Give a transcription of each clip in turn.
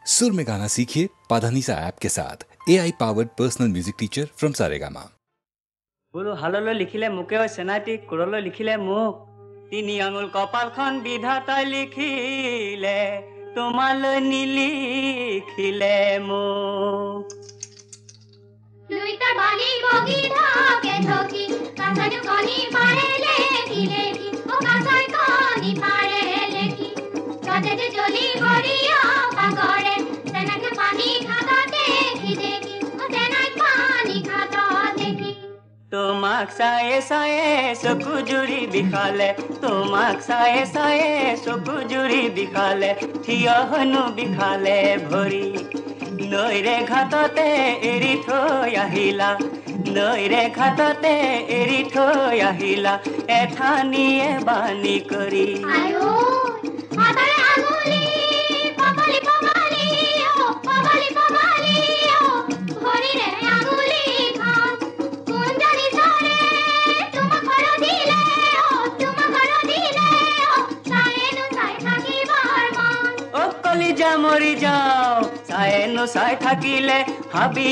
सुर में गाना सीखिए पाधानीसा ऐप के साथ। AI powered personal music teacher from Saregama. बोलो हालলৈ লিখিলে মুকে ঐ সেনাটি কুৰলৈ লিখিলে মোক তিনি আঙুল কপালখন বিধাতাই লিখিলে তোমালৈ নিলিখিলে মোক লুইতা বালি বগি ঢাকে ঢকি কাছাজু কনি পারে লেখি লেখি ও কাছাই কনি পারে লেখি কাজে যে জলি গড়িয়া পাগরে সেনাকে পানি খাতা দেখি দেখি ও সেনাই পানি খাতা দেখি তোমাক চায়ে চায়ে চকু জুৰি বিষালে তোমাক চায়ে চায়ে চকু জুৰি বিষালে থিয় হনো বিষালে ভৰি নৈৰে ঘাটতে এৰি থৈ আহিলা নৈৰে ঘাটতে এৰি থৈ আহিলা এঠানিয়ে বাণী কৰি আয়ো হাতারে আঙুলি পাপালি পাপালি ও পাপালি পাপালি ও ভরি রে আঙুলি খান কোন জানি সারে তোমা ঘর দিলে ও তোমা ঘর দিলে ও সারে নু সাই থাকি বারমান ও কলিজা মৰি যাও চায়েনো চাই থাকিলে হাবি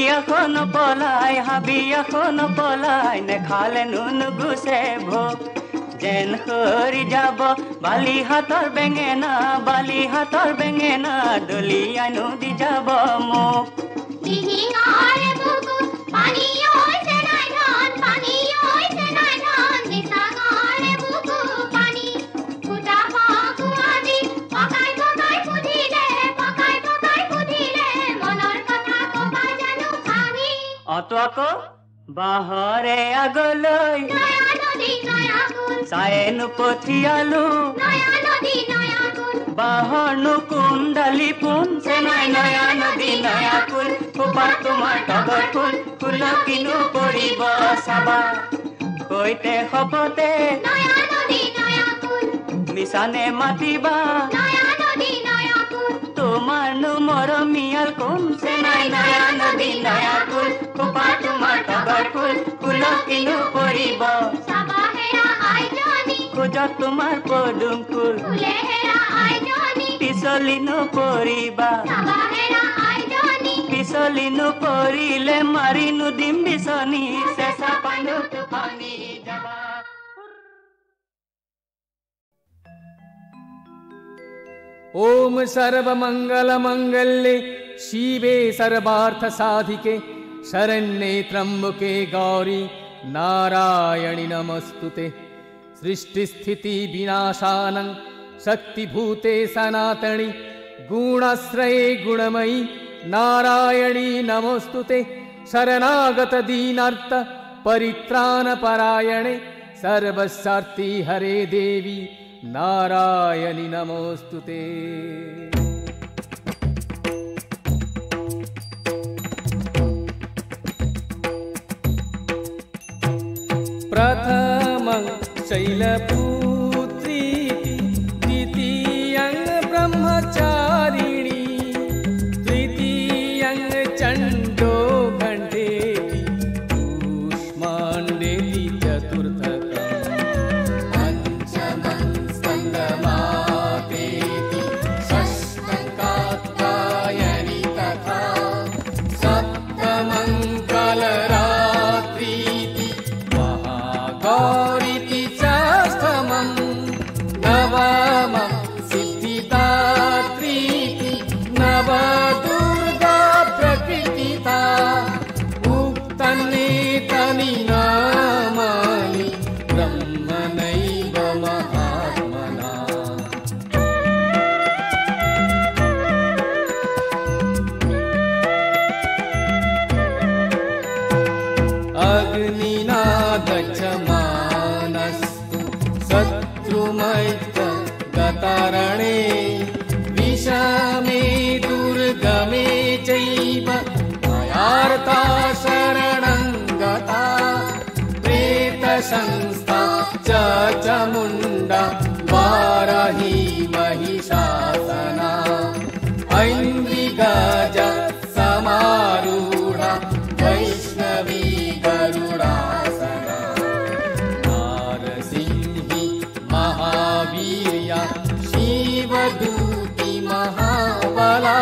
এখন পলাই নেখালে নুন গুছে ভোগ যেন হৰি যাব বালি হাতৰ বেঙেনা দলিয়াই নদী যাব মোক দিহিঙারে বুকু পানি হইছে নাই ধান পানি হইছে নাই ধান দিসাঙারে বুকু পানি ফুটা পাকু আজি পকাই পকাই পুধিলে মনৰ কথা কবা জানো ভাবি অত আকৌ বাহৰে আগলৈ নয়া নদী নয়া কুল চায়েনো পঠিয়ালো নয়া নদী নয়া কুল বাহৰনো কুণ্ডালি পোন চেনাই নয়া নদী নয়া কুল খোপা তোমাৰ তগৰ ফুল ফুল কিনো পৰিব চাবা কৈতে শপতে নয়া নদী নয়া কুল মিছানে মাতিবা নয়া নদী নয়া কুল তোমাৰনো মৰমিয়াল কোন চেনাই নয়া নদী নয়া কুল খোপা তোমাৰ তগৰ ফুল ফুল কিনো পৰিব সাবা হেৰা আইজনী খোজত তোমাৰ পদুম ফুল ফুলে হেৰা আইজনী পিছলিনো পৰিবা সাবা হেৰা আইজনী পিছলিনো পৰিলে মাৰিনো দিম বিচনী চেঁচা পাইনো টোপনি যাবা ओम सर्वमंगलमंगल्ये शिवे सर्वार्थसाधिके शरण्ये त्र्यंबके गौरी नारायणि नमस्तुते सृष्टिस्थिति विनाशानं शक्तिभूते सनातनि गुणाश्रये गुणमयी नारायणी नमोस्तुते शरणागत दीनार्थ परित्राणपरायणे सर्वशार्ति हरे देवी नारायणि नमोस्तुते प्रथमं शैलपुत्री द्वितीयं ब्रह्मचारिणी तृतीयं चण्डो खण्डेति कूष्माण्डेति चतुर्थकम् गतारणे विषमे दुर्गमे चैव मयार्ता शरणं गता प्रेतसंस्था च मुण्डा वाराही महिषासना ऐन्द्रिगज समारूढा वैष्णवी गरुडासना नारसिंही महावीर्या शिवदूती महाबला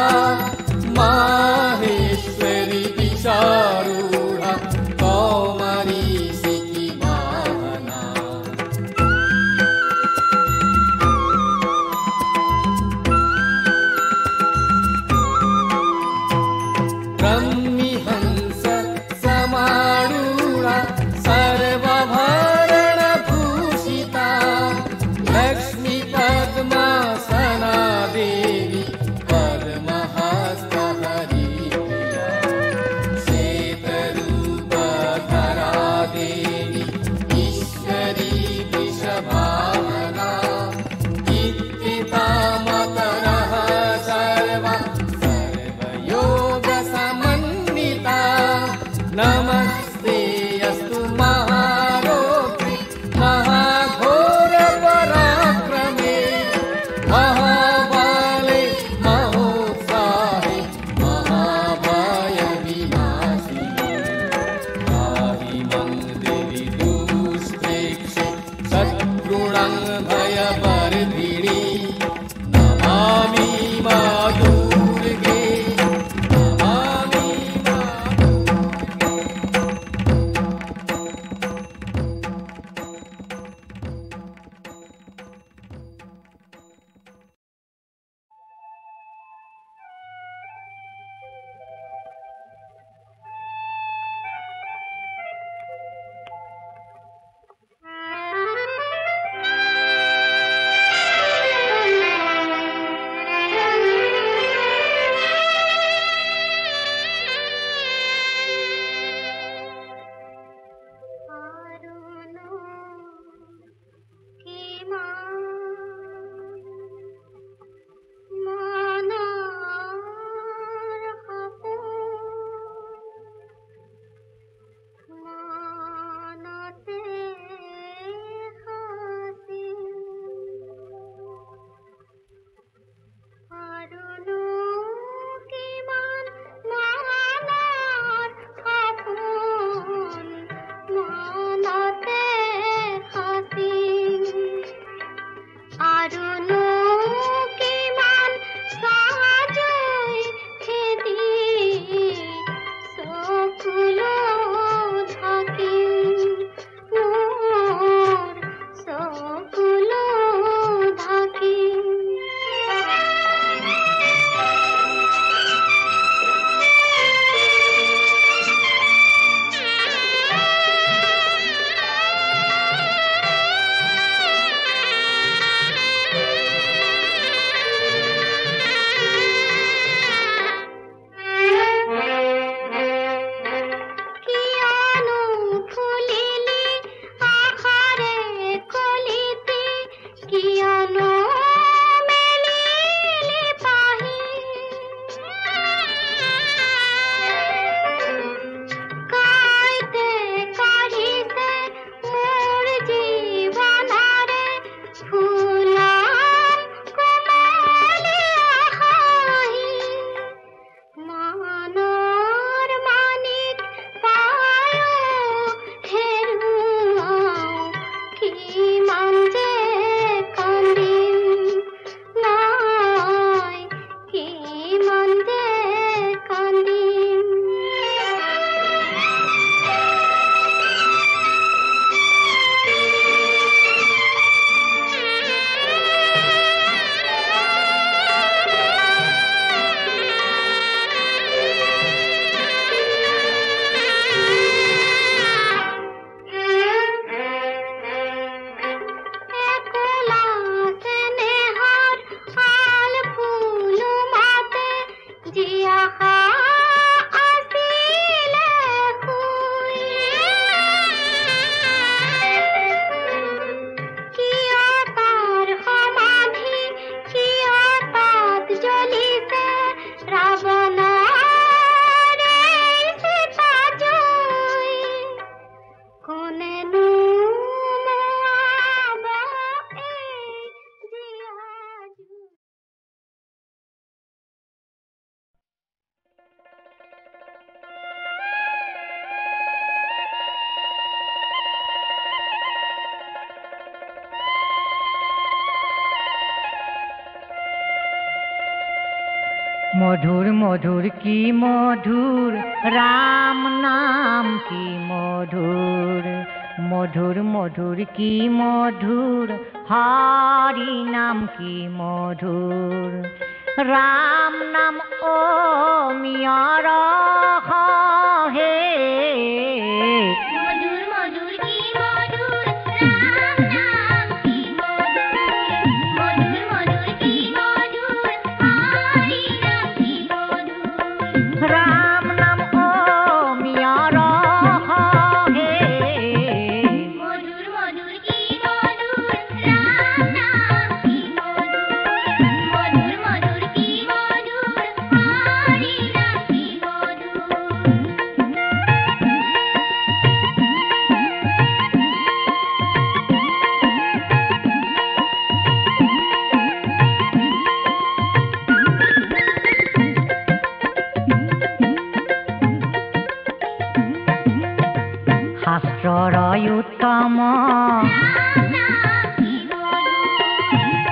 মধুর মধুর কি মধুর রাম নাম কি মধুর মধুর মধুর কি মধুর হরি নাম কি মধুর রাম নাম ও মিয়ার হে মধুর মধুর কি মধুর রাম নাম কি মধুর মধুর মধুর কি মধুর হরি নাম কি মধুর রাম নাম ও মিয়ার হে মধুর মধুর কি মধুর রাম নাম কি মধুর মধুর মধুর কি মধুর হরি নাম কি মধুর শাস্ত্ৰৰ উত্তম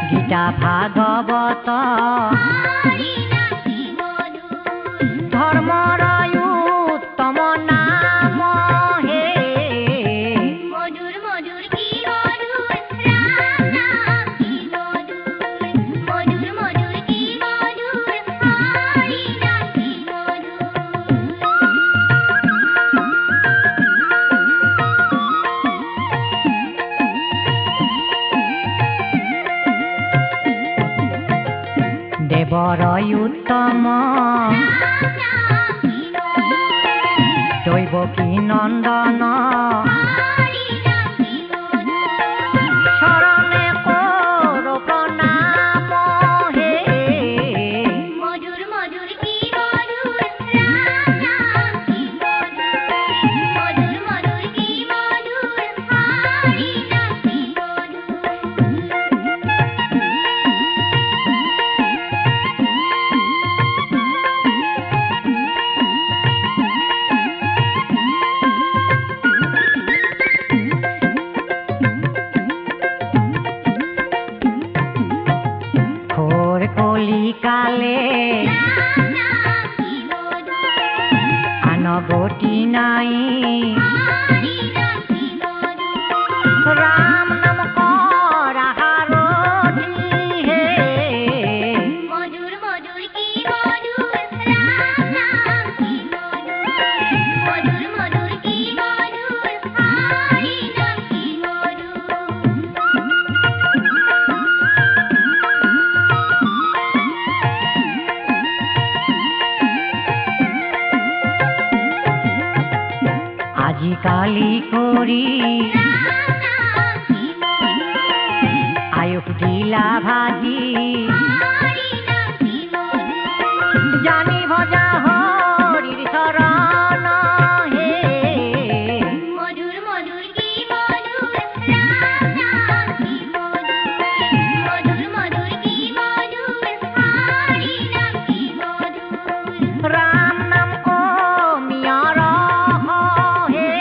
গীতা ভাগৱত ধৰ্মৰ উত্তম নাম হে মধুর মধুর কি মধুর রাম নাম কি মধুর মধুর মধুর কি মধুর হরি নাম কি দেৱৰ উত্তম দৈৱকী নন্দন শৰণে কৰ প্ৰণাম হে মধুৰ মধুৰ কি মধুৰ ৰাম নাম কি মধুৰ মধুৰ কি মধুৰ হৰি নাম কি ঘোৰ কলিকালে ৰাম নাম কি আন গতি নাই হৰি নাম কি ৰাম নাম কৰা সাৰথি হে মধুৰ মধুৰ কি মধুৰ ৰাম নাম কি মধুৰ মধুৰ কি মধুৰ হৰি নাম কি আজিকালি কৰি আয়ুস দিলা ভাজি জানি ভজা হৰিৰ চৰণ হে মধুৰ মধুৰ কি মধুৰ ৰাম নাম কি মধুৰ মধুৰ কি মধুৰ হৰি নাম কি ৰাম নাম ও মিয়াৰ হে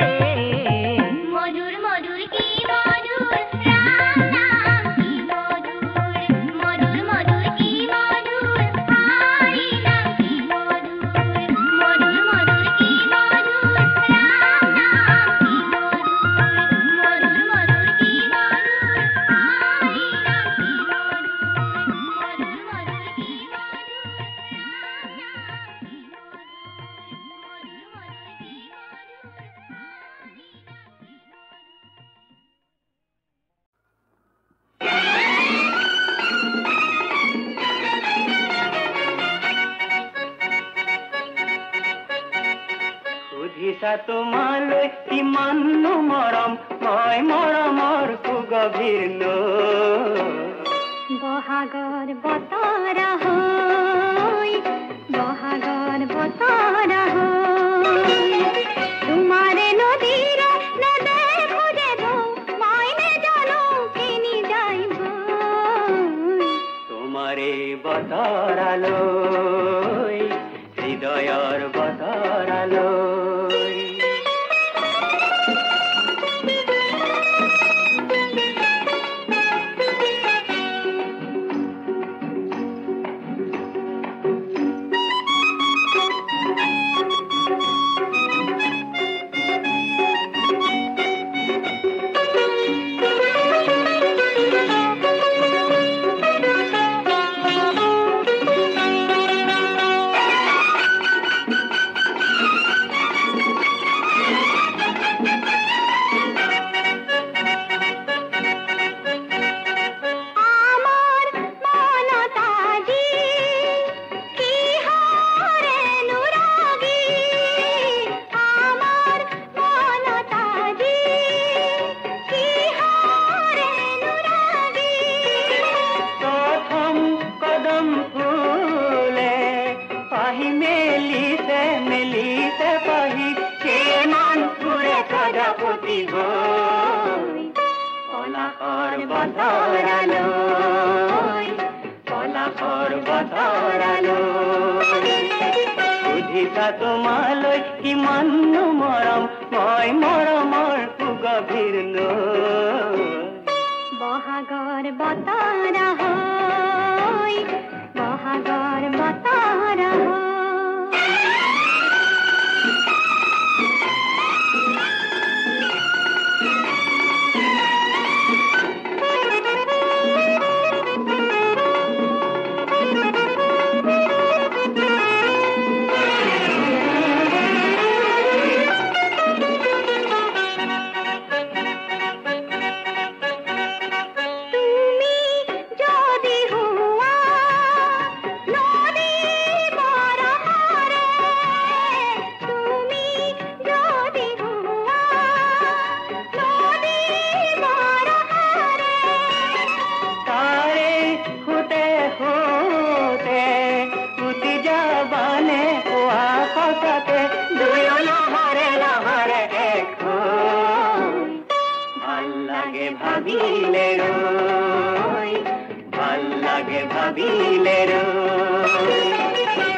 মধুর মধুর কি মধুর রাম নাম কি মধুর মধুর কি মধুর হরি নাম কি মধুর মধুর কি মধুর রাম নাম কি মধুর মধুর কি মধুর হরি নাম কি মধুর মধুর কি সুধিছা তোমালৈ কিমাননো মৰম মই মৰমৰ সুগভীৰ নৈ বহাগৰ বতৰ হৈ বহাগৰ বতৰ হৈ তোমাৰে নদীৰ নেদেখো যে ঢৌ মই নেজানো কিনি যাইব তোমাৰে বতৰালৈ হৃদয়ৰ বতৰালৈ পাহি মেলিছে মেলিছে পাহি কিমান ফুৰে প্ৰজাপতি গৈ পলাশৰ বতৰালৈ পলাশৰ বতৰালৈ সুধিছা তোমালৈ কিমান মৰম মই মৰমৰ সুগভীৰ লৈ বহাগৰ বতৰা হয় বহাগৰ বতৰা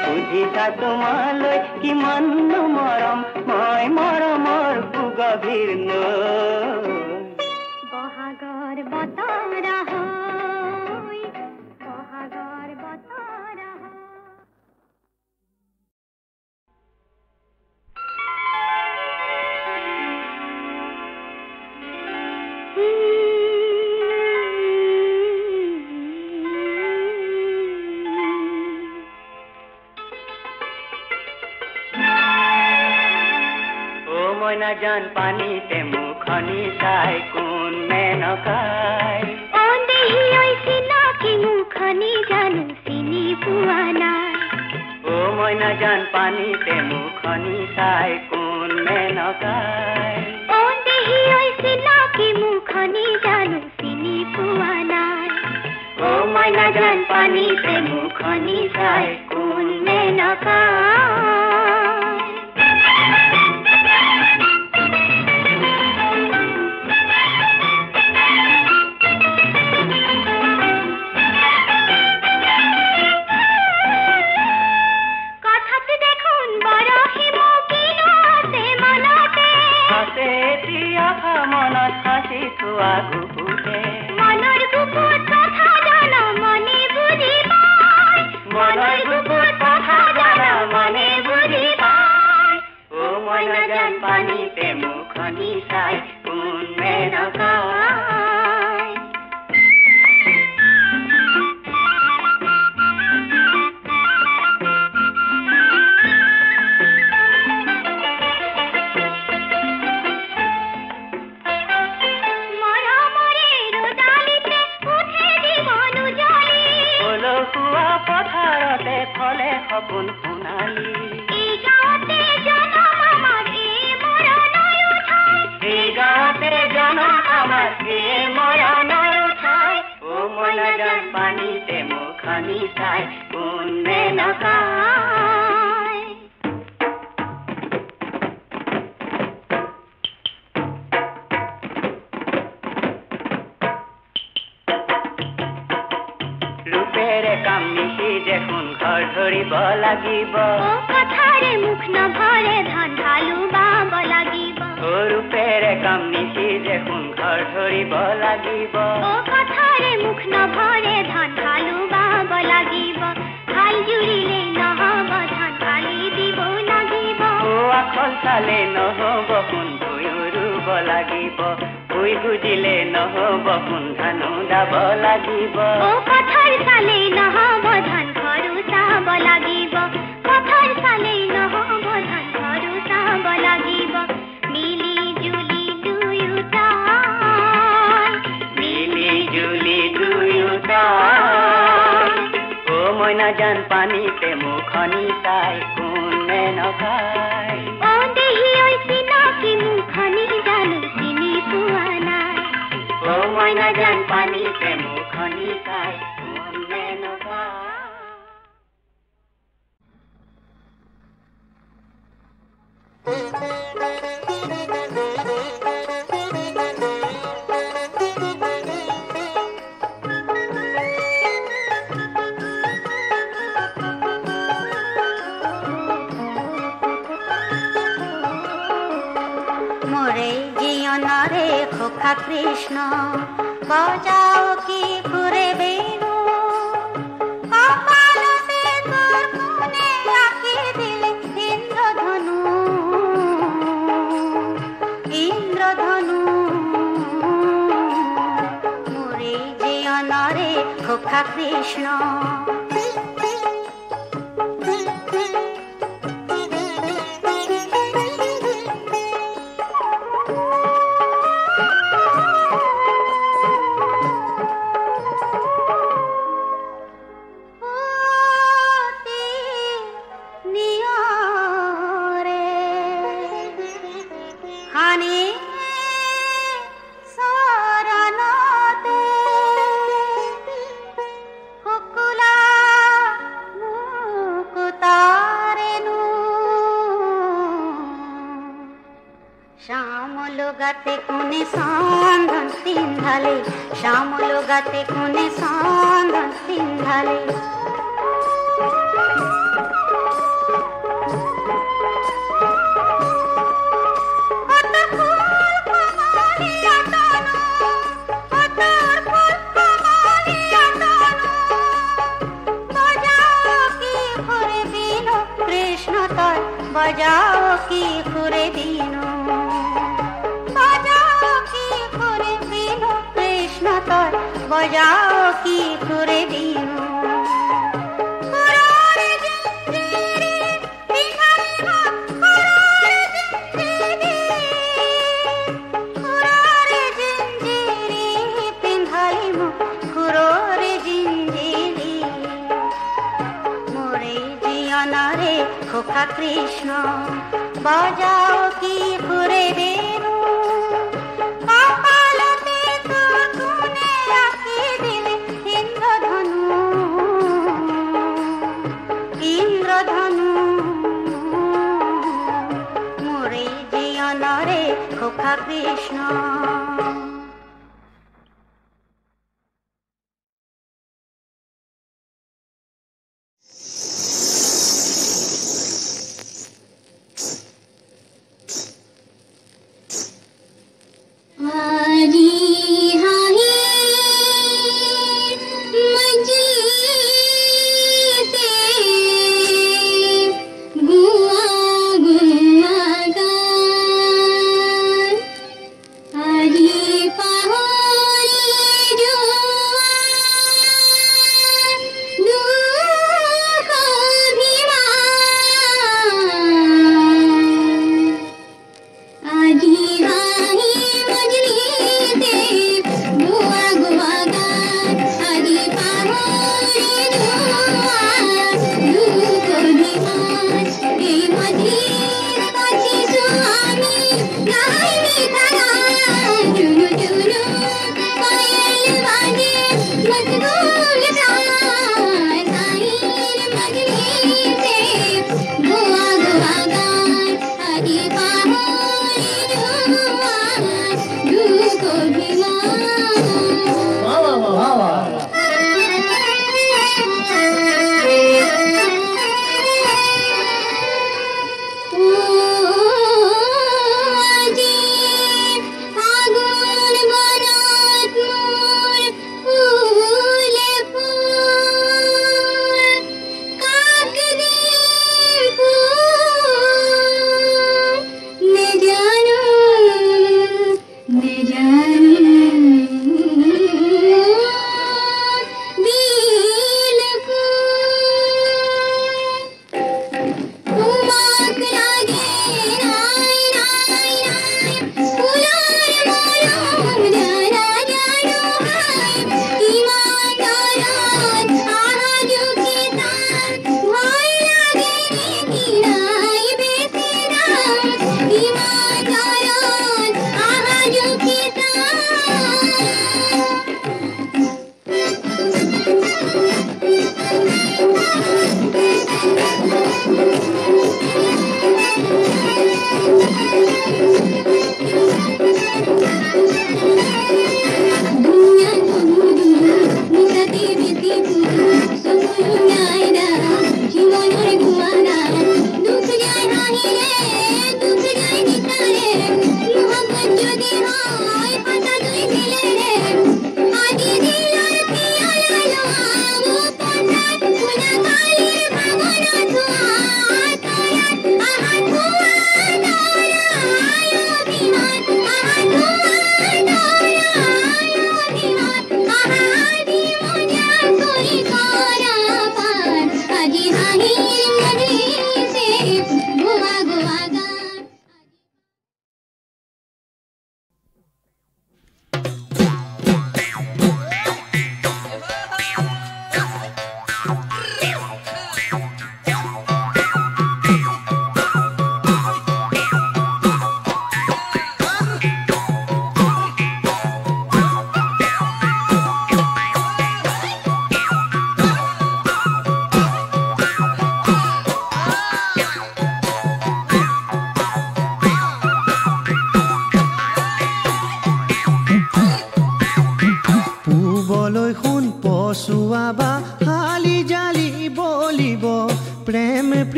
সুধিছা তোমালৈ কিমান মৰম মই মৰমৰ সুগভীৰ লৈ বহাগৰ বতৰা হয় বহাগৰ বতৰা মইনা জান পানীতে মুখনি চাই কোন মেনকাই অ দেহি ঐ চিনাকি মুখনি জানো চিনি পোৱা নাই অ মইনা জান পানীতে মুখনি চাই কোন মেনকাই অ দেহি ঐ চিনাকি মুখনি জানো চিনি পোৱা নাই অ মইনা জান পানীতে মুখনি চাই কোন মেনকাই মনৰ গুপুত কথা জানো মনে বুজি পায় মনৰ গুপুত কথা জানো মনে বুজি পায় অ মইনা জান পানীতে মুখনি চাই কোন মেনকাই পথাৰতে ফলে সপোন শুনালি এই গাঁৱতে জনম আমাৰ এই মৰণৰ ঠাই এই গাঁৱতে জনম আমাৰ এই মৰণৰ ঠাই অ মইনা জান পানীতে মুখনি চাই কোন মেনকাই ৰূপেৰে কাম নিশি দেখোন ঘৰ ধৰিব লাগিব অ কথাৰে মুখ নভৰে ধান ঢালু বাব লাগিব অ ৰূপেৰে কাম নিশি দেখোন ঘৰ ধৰিব লাগিব অ কথাৰে মুখ নভৰে ধান ঢালু বাব লাগিব হাল জুৰিলে নহ'ব ধান ঢালি দিব লাগিব অ আখল চালে নহ'ব সোণ ভুঁই ৰুব লাগিব ভুঁই গুজিলে নহ'ব সোণ ধানো দাব লাগিব অ পথাৰ চালে নহ'ব ধান ঘৰো চাব লাগিব পথাৰ চালে নহ'ব ধান ঘৰো চাব লাগিব মিলি জুলি দুয়োটাই অ মইনা জান পানীতে মুখনি চাই কোন মেনকাই অ দেহি ঐ চিনাকি মুখনি জানো চিনি পোৱা নাই অ মইনা জান পানীতে মুখনি চাই কোন মেনকাই মোরে জীবনরে খোকা কৃষ্ণ বজাও কি ঘুরে বেনু কপালতে তোর কোণে আঁকি দিলে ইন্দ্রধনু ইন্দ্রধনু মোরে জীবনরে খোকা কৃষ্ণ শ্যামলগাতে কোনে সন্ধান সিন্ধালে শ্যামলগাতে কোনে সন্ধান সিন্ধালে কৃষ্ণ তর বজাও কি ঘুরে দিনো बजाओ की खुरे दीनू खुरारे जिंजीरी पिंघाली हो खुरारे जिंजीरी पिंघाली हो खुरारे जिंजीरी मोरे जियाना रे खोखा कृष्ण बजाओ की खुरे दीनू खोखा कृष्ण Hari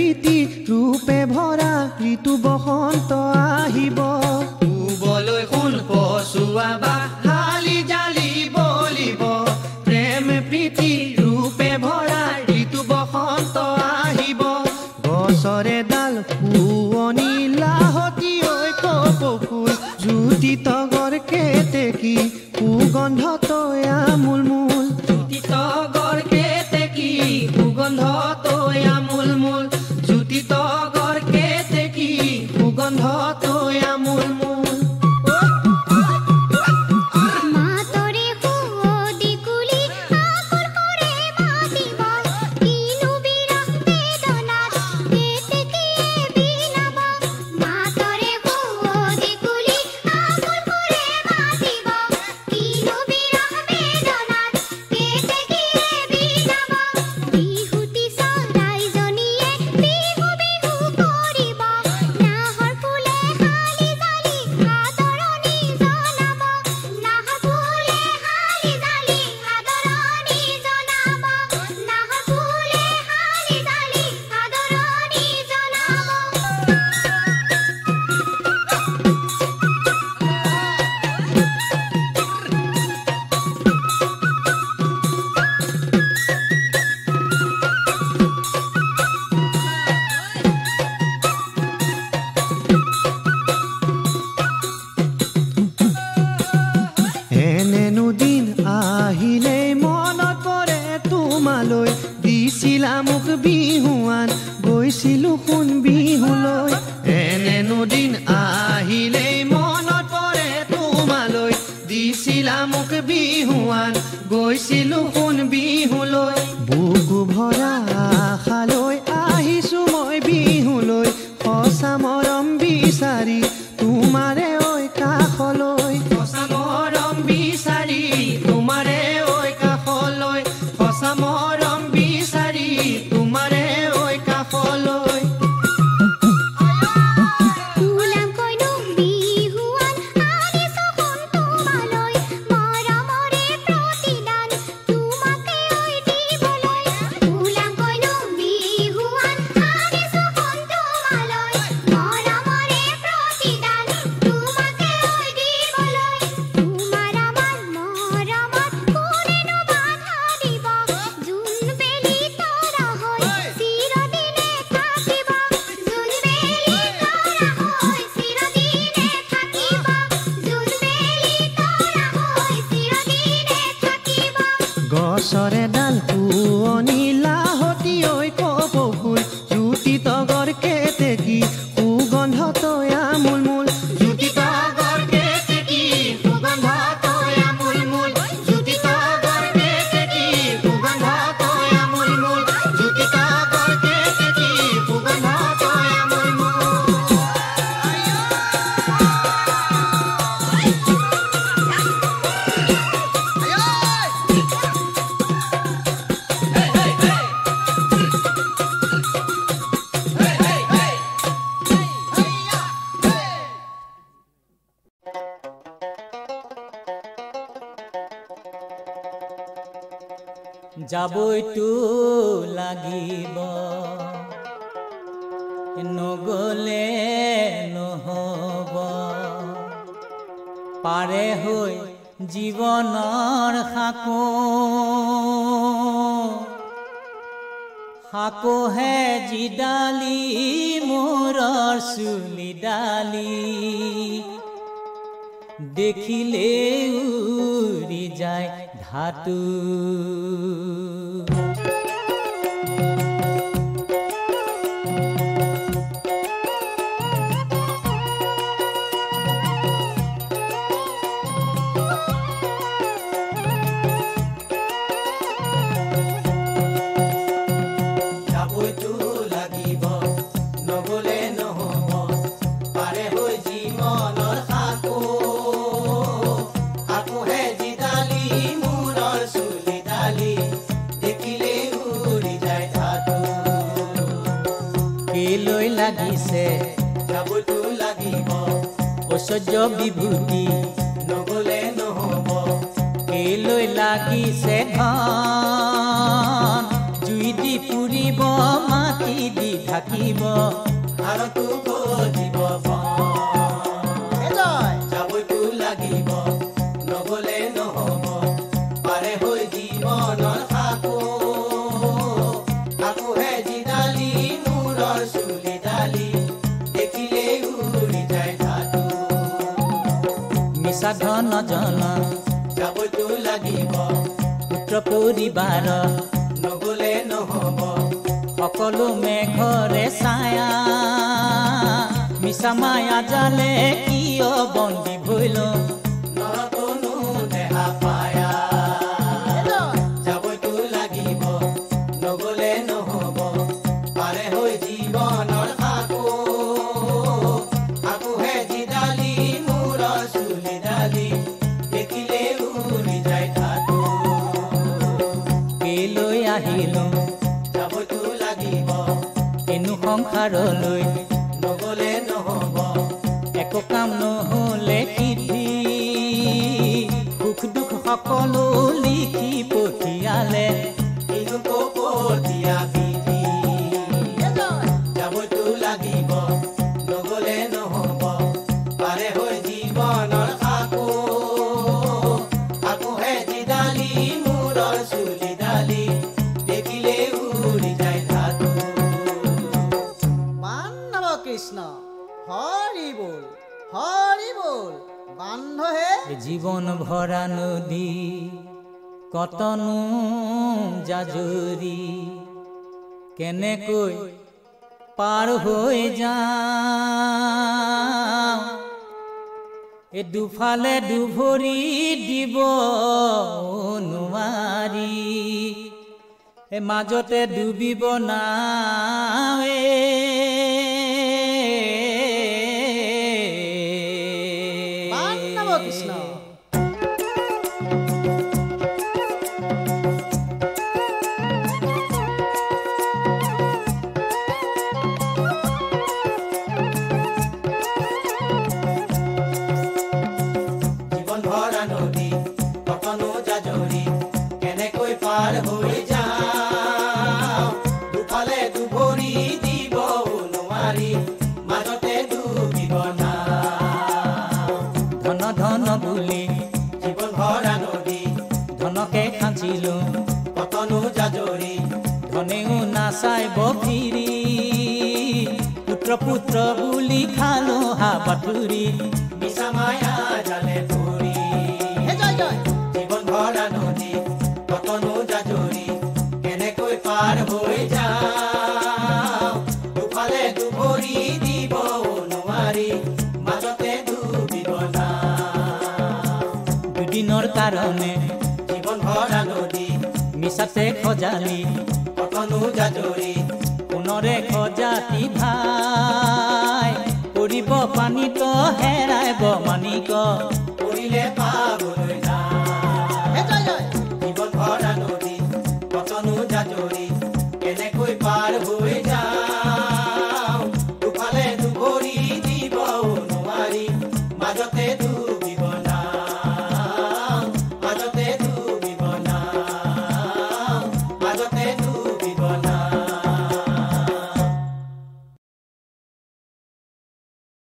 প্ৰীতি ৰূপে ভৰা ঋতু বসন্ত আহিব পূবলৈ সোণ পচুৱা বা হালি জালি বলিব প্ৰেম প্ৰীতি ৰূপে ভৰা ঋতু বসন্ত আহিব গছৰে ডাল শুৱনি লাহতি ঐ কপৌফুল জ্যোতি তগৰ কেতেকী সুগন্ধ তয়া মূলমূল জ্যোতি তগৰ কেতেকী সুগন্ধ তয়া মূলমূল জ্যোতি তগৰ কেতেকী সুগন্ধ তয়া মূলমূল গছৰে ডাল শুৱনি লাহতি ঐ কপৌফুল জ্যোতি তগৰ কেতেকী সুগন্ধ তয়া মূলমূল জ্যোতি তগৰ কেতেকী সুগন্ধ তয়া মূলমূল জ্যোতি তগৰ কেতেকী সুগন্ধ তয়া মূলমূল জ্যোতি তগৰ কেতেকী সুগন্ধ তয়া মূলমূল যাবইতো লাগিব নগলে নহব পাৰে হৈ জীৱনৰ সাকোহে জিডালি মূৰৰ চুলি ডালি দেখিলে উৰি যায় ধাতু লাগিছে যাবতো লাগিব ঐশ্বৰ্য বিভূতি নগলে নহব কেলৈ লাগিছে ধন জুই দি পুৰিব মাটি দি থাকিব আৰতো গজিব যাবইতো লাগিব নগলে নহব পাৰে হৈ জীৱনৰ সাকো আকোহে জিদালি মূৰৰ চুলি ডালি দেখিলে উৰি যায় ধাতু মিছা ধন জন যাবইতো লাগিব পুত্ৰ পৰিবাৰ নগলে নহব সকলো মেঘৰে ছায়া মিছা মায়া জালে কিয় বন্দী ভৈল নৰতনো দেহা পায়া যাবইতো লাগিব নগলে নহব পাৰে হৈ জীৱনৰ সাকো আকোহে জিদালি মূৰৰ চুলি ডালি দেখিলে উৰি যায় ধাতু কেলৈ আহিলো যাবইতো লাগিব এনো সংসাৰলৈ নগলে নহব একো কাম নহলে সিদ্ধি সুখ দুখ সকলো লিখি পঠিয়ালে কিনো কপটীয়া বিধি যাবইতো লাগিব নগলে নহব পাৰে হৈ জীৱনৰ সাকো আকোহে জিদালি মূৰৰ চুলি ডালি দেখিলে উৰি যায় ধাতু বান্ধৱ কৃষ্ণ হৰি বল বান্ধহে জীৱন ভৰা নদী কতনো জাজৰি কেনেকৈ পাৰ হৈ যাওঁ এই দুফালে দুভৰি দিব নোৱাৰি এই মাজতে ডুবিব নাৱে বান্ধৱ কৃষ্ণ জীৱন ভৰা নদী কতনো জাজৰি কেনেকৈ পাৰ হৈ যাওঁ দুফালে দুভৰি দিব নোৱাৰি মাজতে ডুবিব নাও ধন ধন বুলি জীৱন ভৰা নদী ধনকে খাঁচিলো কতনো জাজৰি ধনেও নাচাইব ফিৰি পুত্ৰ পুত্ৰ বুলি খালো হাবাথুৰি মিছা মায়া জালে ফুৰি জীৱন ভৰা নদী কতনো জাজৰি কেনেকৈ পাৰ হৈ যাওঁ দুফালে দুভৰি দিব নোৱাৰি মাজতে ডুবিব নাও দুদিনৰ কাৰণে জীৱন ভৰা নদী মিছাতে খজালি কতনো জাজৰি পুনৰে খজাতি ভা